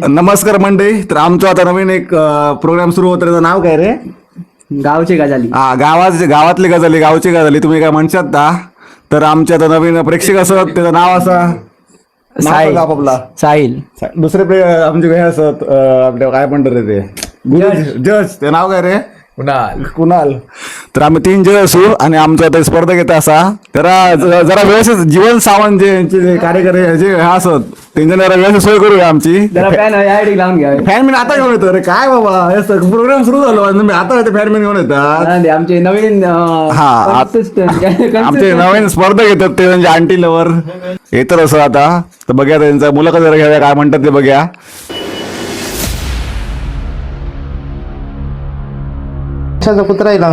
नमस्कार मंडळी. तर आमचं आता नवीन एक प्रोग्राम सुरू होतं. त्याचं नाव काय रे? गावची गजाली. हा, गावातली गजाली, गावची गजाली तुम्ही काय म्हणशात ना. तर आमच्या आता नवीन प्रेक्षक असत, त्याचं नाव असं साहिल. आपला साहिल. दुसरे आमचे हे असत आपल्या काय म्हणतात रे ते जज, ते नाव काय रे? कुणाल. तर आम्ही 3 जज असू आणि आमचा आता स्पर्धा घेत असा. तर जरा व्यवस्थित जीवन सावंत जे यांचे जे कार्यकर्ते जे असत त्यांच्या जरा व्यवस्थित सोय करूया आमची. लावून घ्या. फॅनमॅन आता घेऊन येतो रे. काय बाबा, प्रोग्राम सुरू झालो आणि मी आता फॅनमॅन घेऊन येतात. आमचे नवीन आमचे नवीन स्पर्धा घेतात ते म्हणजे आंटी लवर येतात असं. आता तर बघूया त्यांचा मुलाखत जरा घ्या, काय म्हणतात ते बघूया. कुत्रा येईल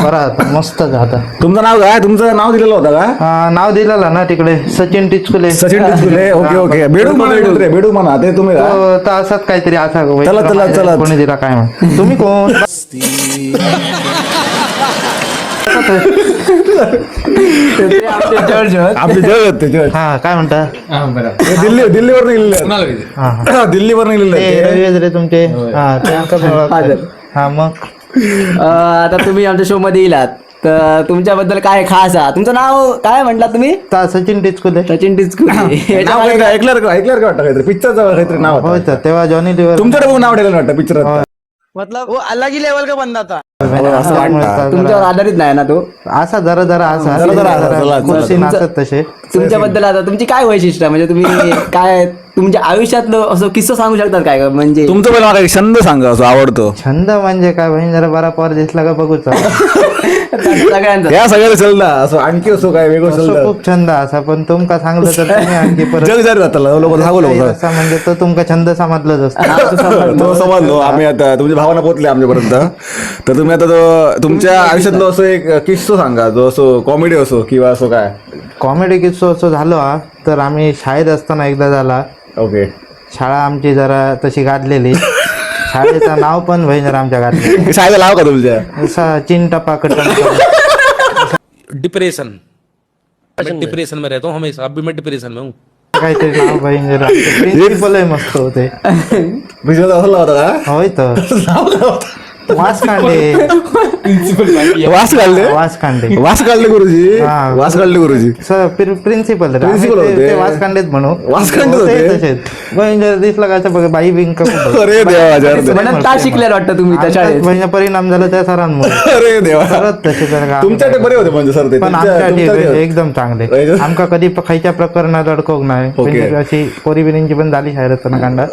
बरा मस्त आता. तुमचं नाव काय? तुमचं नाव दिलेलं होतं का? नाव दिलेलं ना तिकडे, सचिन टिचकुले. सचिन टिचकुले. Okay okay. बेडू म्हणा ते तुम्ही का? तर असंच काहीतरी असा चला. कोणी दिला काय म्हणा. तुम्ही कोण? आपले जज होते जज. हा, काय म्हणता? दिल्लीवर निघलेले. दिल्लीवर निघलेले रे तुमचे. हा मग आता तुम्ही आमच्या शो मध्ये येलात तर तुमच्याबद्दल काय खास आहे? तुमचं नाव काय म्हटलं तुम्ही? सचिन टिचकुले. सचिन टिचकुले. ऐकलं का वाटतं काहीतरी पिक्चरचं काहीतरी नाव होय होतं. तेव्हा जॉनी लिव्हर. तुमच्याकडे नाव ठेवलं वाटतं पिक्चर. मतलब वो अलग ही लेवल का बंदा था. तुमच्यावर आधारित नाही ना तो. असा जरा चला. असत तसे. तुमच्याबद्दल आता तुमची काय वैशिष्ट्य म्हणजे तुम्ही काय तुमच्या आयुष्यातलं असं किस्सा सांगू शकतात काय? म्हणजे तुमचं पहिला मला छंद सांगा असं आवडतो. छंद म्हणजे काय बहीण, जरा बरा पोर दिसला का बघूच. सगळ्यांचा या सगळ्याला चलदा असं आणखी असो काय वेगळं चलदा. खूप छंद असा, पण तुमका सांगलं तर तुम्ही आणखी परत जग जरी जाताला लोक सांगू लोक असा म्हणजे तो तुमका छंद समजलंच असतं. तो समजलो आम्ही. आता तुमची भावना पोहोचली आमच्यापर्यंत. तर तुम्ही आता तो तुमच्या आयुष्यातलं असं एक किस्सा सांगा, जो असो कॉमेडी असो किंवा असो काय. कॉमेडी किस्सा असं झालो हा, तर आम्ही शाळेत असताना एकदा झाला. ओके. शाळा आमची जरा तशी गाजलेली. शाळेचं नाव पण भयंकर आमच्या गाजले. शाळेचं नाव का तुमच्या? असा चिंटपा डिप्रेशन मैं डिप्रेशन में रहता हूँ हमेशा. अब भी मैं डिप्रेशन में हूँ. काहीतरी नाव भयंकर. प्रिन्सिपल मस्त होते. बिजनेस असं होता का? होय तर वास कांडे. वास काढले. वास काढले गुरुजी. हा. वास काढले गुरुजी. प्रिन्सिपल होते. वास कांडेत म्हणू. वास कांडे होते. तसेच भयंकर दिसला का बघ बाई बिंक. अरे देवा. म्हणून का शिकलेलं वाटतं तुम्ही त्या शाळेत? भयंकर परिणाम झाला त्या सरांमुळे. अरे देवा. परत तसे जरा तुमच्याकडे बरे होते म्हणजे सर ते. पण आमच्या एकदम चांगले. आमका कधी खायच्या प्रकरणात अडकवक नाही. म्हणजे अशी पोरी बिरींची पण झाली शाळेत असताना कांडा.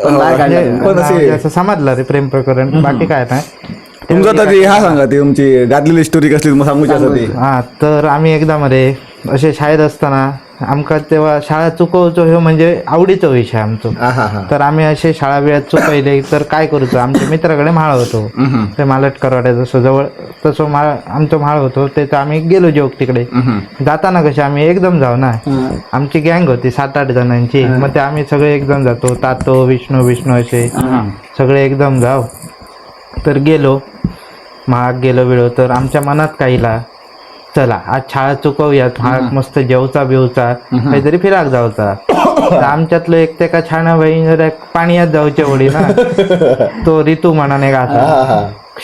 पण असे असं समजलं रे प्रेम प्रकरण. बाकी काय नाही. तुमचं आता ती हा सांगा, ती तुमची गाजलेली स्टोरी कसली मग सांगू ती. हा, तर आम्ही एकदा मध्ये असे शाळेत असताना आमका तेव्हा शाळा चुकवतो हे म्हणजे आवडीचा विषय आमचो. तर आम्ही असे शाळा वेळात चुकवले तर काय करूचो, आमच्या मित्राकडे माळ होतो. ते मालटकरवाड्या जसं जवळ तसं आमचं माळ होतो. ते आम्ही गेलो जोक तिकडे. जाताना कसे आम्ही एकदम जाऊ ना. आमची गँग होती 7-8 जणांची. मग ते आम्ही सगळे एकदम जातो. तातो विष्णू असे सगळे एकदम जाऊ. तर गेलो महाग गेलो तर आमच्या मनात काहीला चला आज शाळा चुकवूयात. महाग मस्त जेवचा बिवचा काहीतरी फिराक जाऊचा. तर आमच्यातलं एक ते का छान बहीण पाण्यात जाऊच्या ओढी ना. तो ऋतू म्हणाने का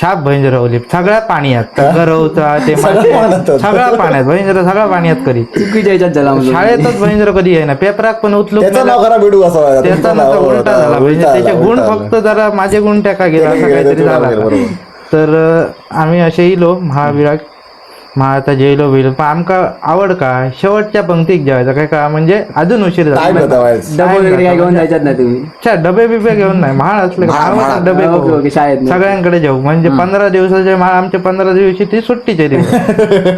शाप भैंजर रवली सगळ्या पाण्यात गरवचा ते सगळ्या पाण्यात भैंजर सगळ्या पाण्यात करीत. चुकीच्या ह्याच्यात झाला शाळेतच भैंजर कधी आहे ना. पेपरात पण उचलू त्याचा उलटा झाला. त्याचे गुण फक्त जरा माझे गुण टाका गेला असं काहीतरी झाला. तर आम्ही असे इलो महाता जेलो बिलो. पण आमका आवड का शेवटच्या पंक्तीत जेवायचं काय का म्हणजे अजून उशीर झाला. डबे वगैरे काय घेऊन जायच्यात नाही तुम्ही? डबे बिबे घेऊन नाही. महाळ असले डबे शाळेत सगळ्यांकडे जाऊ. म्हणजे 15 दिवसाचे महाळ आमचे 15 दिवशी ती सुट्टीचे दिवस.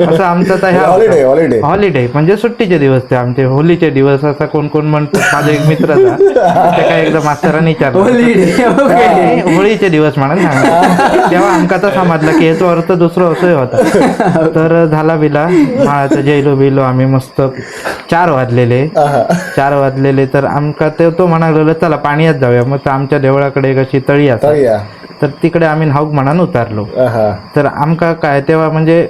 असं आमचं तर हॉलिडे म्हणजे सुट्टीचे दिवस. ते आमचे होलीचे दिवस असं कोण कोण म्हणतो. माझा एक मित्र ते काय एकदा मास्तरांनी विचारलं होळीचे दिवस म्हणून सांगा. तेव्हा आमका तर समजलं की याचा अर्थ दुसरा असंही होता. तर झाला बिला माळाचा जेलो बिलो आम्ही मस्त 4 वाजलेले तर आमका तो म्हणाला चला पाण्यात जाऊया. मग आमच्या देवळाकडे एक अशी तळी असतात. तर तिकडे आम्ही न्हाऊक म्हणून उतारलो. तर आमका काय तेव्हा म्हणजे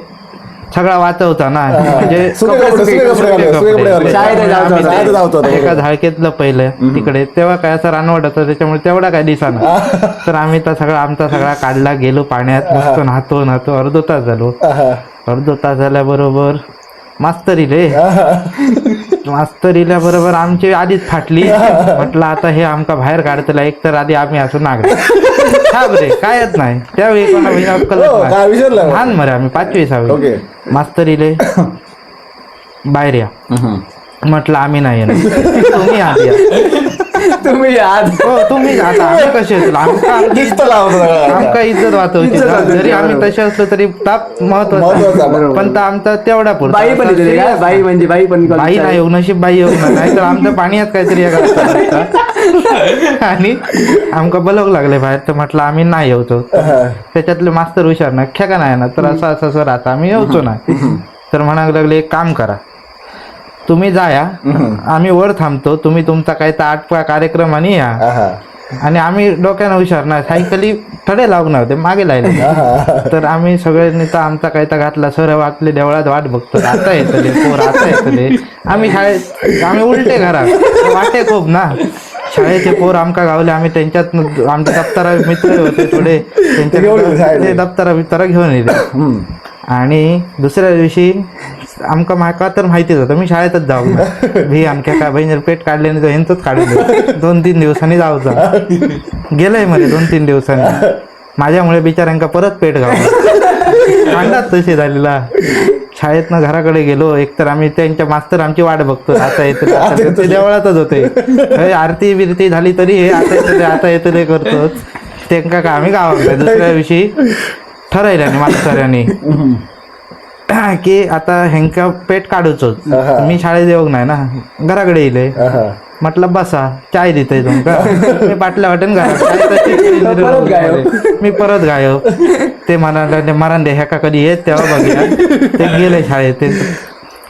सगळा वाचवता ना म्हणजे सुके कपडे, सुके कपडे घालून, सुके कपडे घालून. शाळेत जायचं होतं. शाळेत जायचं होतं. एका झाडकेतलं पहिलं तिकडे तेव्हा काय असं रानवट होतं त्याच्यामुळे तेवढा काय दिसाना तर आम्ही तर सगळा आमचा सगळा काढला गेलो पाण्यात मस्त नाहतो अर्धा तास झालो अर्धा तास झाल्याबरोबर मास्तरीला बरोबर आमची आधीच फाटली म्हटलं आता हे आमका बाहेर काढतला एक तर आधी आम्ही असं नागरे रे कायच नाही त्यावेळी कोणा बहिणी अक्कल काय विचारलं लहान मरे आम्ही 5वी 6वी ओके मास्तरीले बाहेर या म्हटलं आम्ही नाही येणार तुम्ही आत या तुम्ही आज हो तुम्ही आता आम्ही कसे असलो आमका इज्जत वाचवची जरी आम्ही तसे असलो तरी ताप महत्वाचा पण तर आमचा तेवढा पुरता बाई पण येते का? बाई म्हणजे बाई पण बाई नाही येऊ नशीब बाई येऊ नाही तर आमचं पाण्यात काहीतरी आणि आमका बलक लागले बाहेर तर म्हटलं आम्ही नाही येऊचो त्याच्यातले मास्तर हुशार ना ख्या का नाही ना तर असं असं असं राहता आम्ही येऊचो ना तर म्हणायला लागले एक काम करा तुम्ही जाया आम्ही वर थांबतो तुम्ही तुमचा काही तर आटपा कार्यक्रम आणि या आणि आम्ही डोक्यानं हुशार ना सायकली थडे लागणार होते मागे लागले तर आम्ही सगळ्यांनी तर आमचा काही तर घातला सर वाटले देवळात वाट बघतो आता येतले पोर आता येतले आम्ही शाळेत आम्ही उलटे घरात वाटे खूप ना शाळेचे पोर आमका गावले आम्ही त्यांच्यात आमच्या दप्तरा मित्र होते थोडे त्यांच्या दप्तरा बिप्तरा घेऊन येते आणि दुसऱ्या दिवशी आमका माका तर माहितीच होतं मी शाळेतच जाऊ भी आमच्या काय बहिणी पेट काढले नाही तर ह्यांचंच काढून 2-3 दिवसांनी जाऊचा गेलंय मध्ये 2-3 दिवसांनी माझ्यामुळे बिचाऱ्यांका परत पेट गावलं कांडाच तसे झालेला शाळेतनं घराकडे गेलो एकतर आम्ही त्यांच्या मास्तर आमची वाट बघतो आता येते ते देवळातच होते आरती बिरती झाली तरी हे आता येते करतो त्यांका का आम्ही गावाकडे दुसऱ्या दिवशी ठरवल्याने मास्तरांनी की आता ह्यांका पेट काढूचोच मी शाळेत येऊ नाही ना घराकडे येईल म्हटलं बसा चाय देते तुमका मी पाटल्या वाटेन मी परत गायब ते म्हणाले मरण दे ह्या का कधी येत तेव्हा बघूया ते गेले शाळेत ते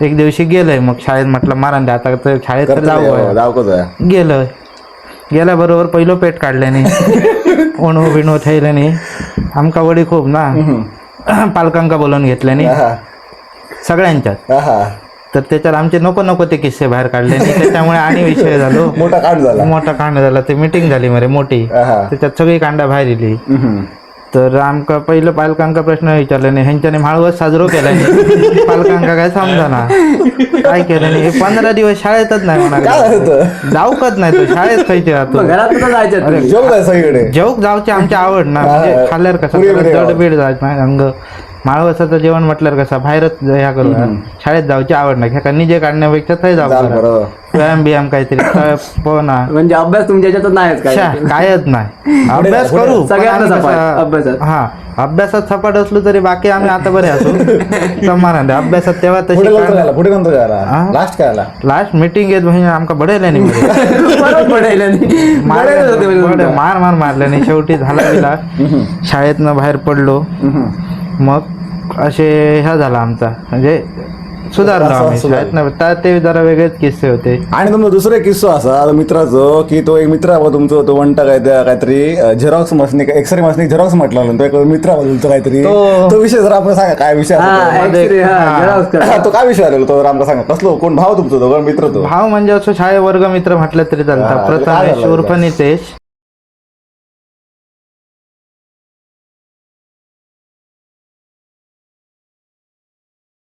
एक दिवशी गेलंय मग शाळेत म्हटलं मरण दे आता तर शाळेत तर जाऊ गेलं गेल्याबरोबर पहिलं पेट काढल्याने ओणू बिणू थैल्याने आमका वडी खूप ना पालकांका बोलवून घेतल्याने सगळ्यांच्यात तर त्याच्यात आमचे नको ते किस्से बाहेर काढले त्याच्यामुळे आणि विषय झालो मोठा कांड झाला ते मीटिंग झाली मरे मोठी त्याच्यात सगळी कांडा बाहेर येली तर आमका पहिलं पालकांका प्रश्न विचारले नाही ह्यांच्याने माळवस साजरो केला नाही पालकांका काय समजा ना काय केलं नाही 15 दिवस शाळेतच नाही म्हणा जाऊकच नाही तो शाळेत खायचे राहतो जेवक जाऊची आमची आवड ना म्हणजे खाल्ल्यावर कसं जडबीड जायचं नाही अंग माळवसाचं जेवण म्हटल्यावर कसं बाहेरच ह्या करू शाळेत जाऊची आवड नाही ह्या निजे काढण्यापेक्षा थंय जाऊ व्यायाम बियाम काहीतरी पोहना म्हणजे अभ्यास तुमच्या याच्यात नाही कायच नाही अभ्यास करू हा अभ्यासात सपाट असलो तरी बाकी आम्ही आता बरे असू समान अभ्यासात तेव्हा तशी लास्ट मीटिंग येत म्हणजे आमका बढायला नाही मार मारल्या नाही शेवटी झाला गेला शाळेतनं बाहेर पडलो मग असे ह्या झाला आमचा म्हणजे सुधारलो आम्ही शाळेतनं ते जरा वेगळेच किस्से होते आणि तुमचा दुसरा किस्सा असा मित्राचं की तो एक मित्र तुमचं तो म्हणता काहीतरी झेरॉक्स मशनी एक्सरे मशनी झेरॉक्स म्हटलं तो एक मित्र तुमचं काहीतरी तो विषय जर आपण सांगा काय विषय तो काय विषय आलेला तो आमका सांगा कसलो कोण भाव तुमचा तो मित्र तो भाव म्हणजे असं शाळे वर्ग मित्र म्हटलं तरी चालतं प्रथमेश उर्फ नितेश